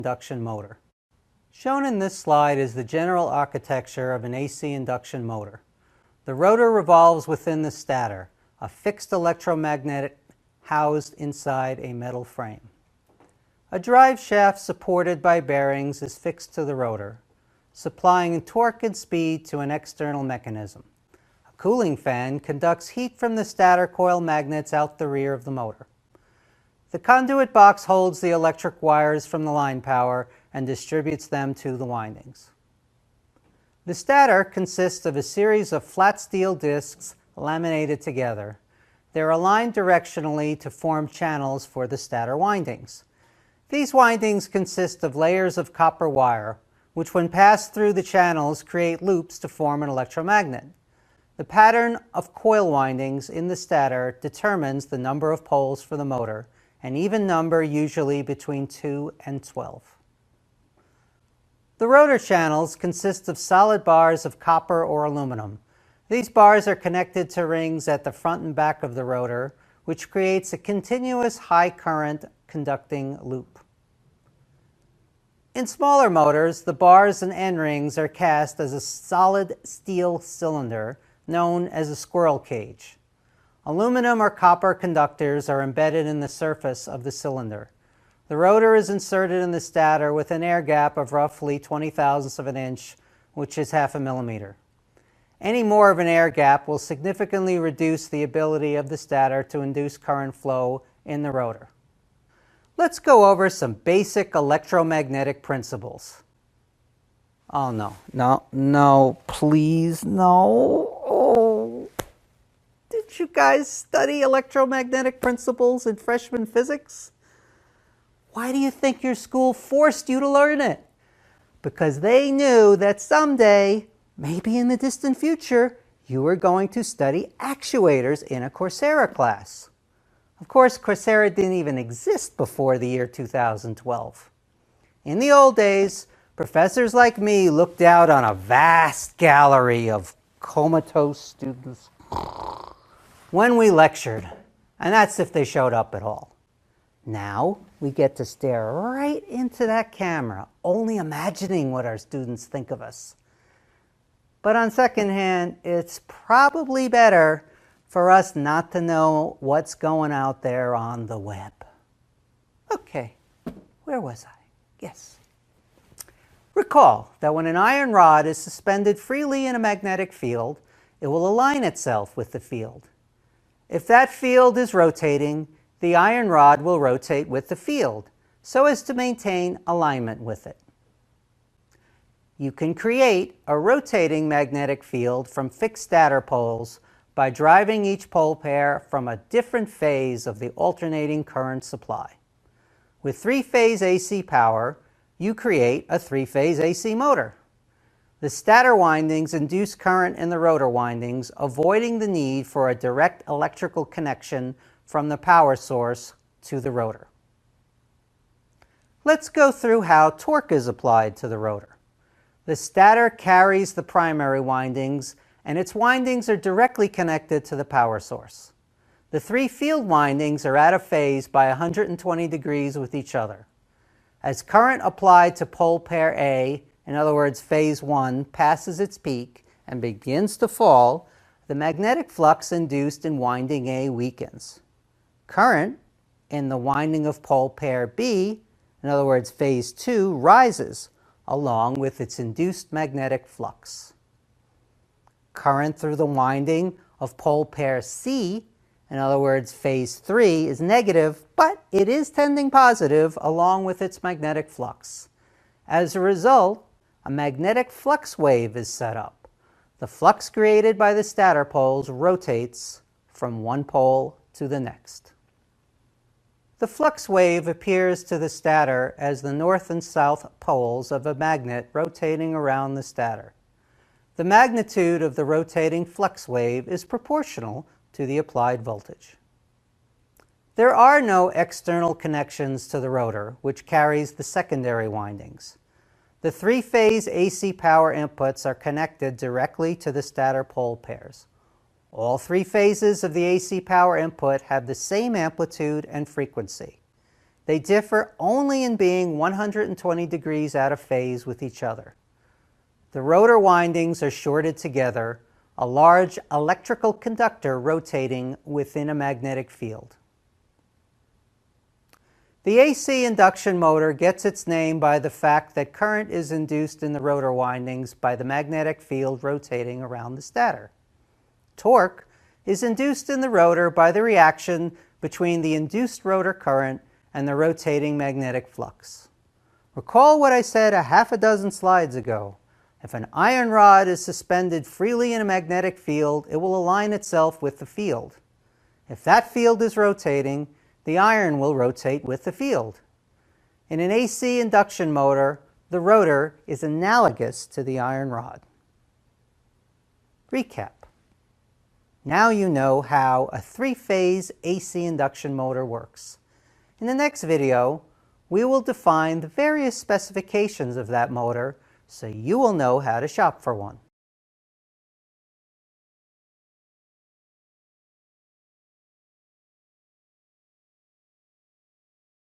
induction motor. Shown in this slide is the general architecture of an AC induction motor. The rotor revolves within the stator, a fixed electromagnet housed inside a metal frame. A drive shaft supported by bearings is fixed to the rotor, supplying torque and speed to an external mechanism. A cooling fan conducts heat from the stator coil magnets out the rear of the motor. The conduit box holds the electric wires from the line power and distributes them to the windings. The stator consists of a series of flat steel discs laminated together. They're aligned directionally to form channels for the stator windings. These windings consist of layers of copper wire, which when passed through the channels create loops to form an electromagnet. The pattern of coil windings in the stator determines the number of poles for the motor, an even number usually between 2 and 12. The rotor channels consist of solid bars of copper or aluminum. These bars are connected to rings at the front and back of the rotor, which creates a continuous high current conducting loop. In smaller motors, the bars and end rings are cast as a solid steel cylinder known as a squirrel cage. Aluminum or copper conductors are embedded in the surface of the cylinder. The rotor is inserted in the stator with an air gap of roughly 20 thousandths of an inch, which is half a millimeter. Any more of an air gap will significantly reduce the ability of the stator to induce current flow in the rotor. Let's go over some basic electromagnetic principles. Oh no, please, no. Oh. Did you guys study electromagnetic principles in freshman physics? Why do you think your school forced you to learn it? Because they knew that someday, maybe in the distant future, you were going to study actuators in a Coursera class. Of course, Coursera didn't even exist before the year 2012. In the old days, professors like me looked out on a vast gallery of comatose students when we lectured, and that's if they showed up at all. Now, we get to stare right into that camera, only imagining what our students think of us. But on second hand, it's probably better for us not to know what's going out there on the web. Okay, where was I? Yes. Recall that when an iron rod is suspended freely in a magnetic field, it will align itself with the field. If that field is rotating, the iron rod will rotate with the field, so as to maintain alignment with it. You can create a rotating magnetic field from fixed stator poles by driving each pole pair from a different phase of the alternating current supply. With three-phase AC power, you create a three-phase AC motor. The stator windings induce current in the rotor windings, avoiding the need for a direct electrical connection from the power source to the rotor. Let's go through how torque is applied to the rotor. The stator carries the primary windings, and its windings are directly connected to the power source. The three field windings are out of phase by 120 degrees with each other. As current applied to pole pair A, in other words phase 1, passes its peak and begins to fall, the magnetic flux induced in winding A weakens. Current in the winding of pole pair B, in other words phase 2, rises along with its induced magnetic flux. Current through the winding of pole pair C, in other words phase 3, is negative, but it is tending positive along with its magnetic flux. As a result, a magnetic flux wave is set up. The flux created by the stator poles rotates from one pole to the next. The flux wave appears to the stator as the north and south poles of a magnet rotating around the stator. The magnitude of the rotating flux wave is proportional to the applied voltage. There are no external connections to the rotor, which carries the secondary windings. The three-phase AC power inputs are connected directly to the stator pole pairs. All three phases of the AC power input have the same amplitude and frequency. They differ only in being 120 degrees out of phase with each other. The rotor windings are shorted together, a large electrical conductor rotating within a magnetic field. The AC induction motor gets its name by the fact that current is induced in the rotor windings by the magnetic field rotating around the stator. Torque is induced in the rotor by the reaction between the induced rotor current and the rotating magnetic flux. Recall what I said a half a dozen slides ago. If an iron rod is suspended freely in a magnetic field, it will align itself with the field. If that field is rotating, the iron will rotate with the field. In an AC induction motor, the rotor is analogous to the iron rod. Recap. Now you know how a three-phase AC induction motor works. In the next video, we will define the various specifications of that motor so you will know how to shop for one.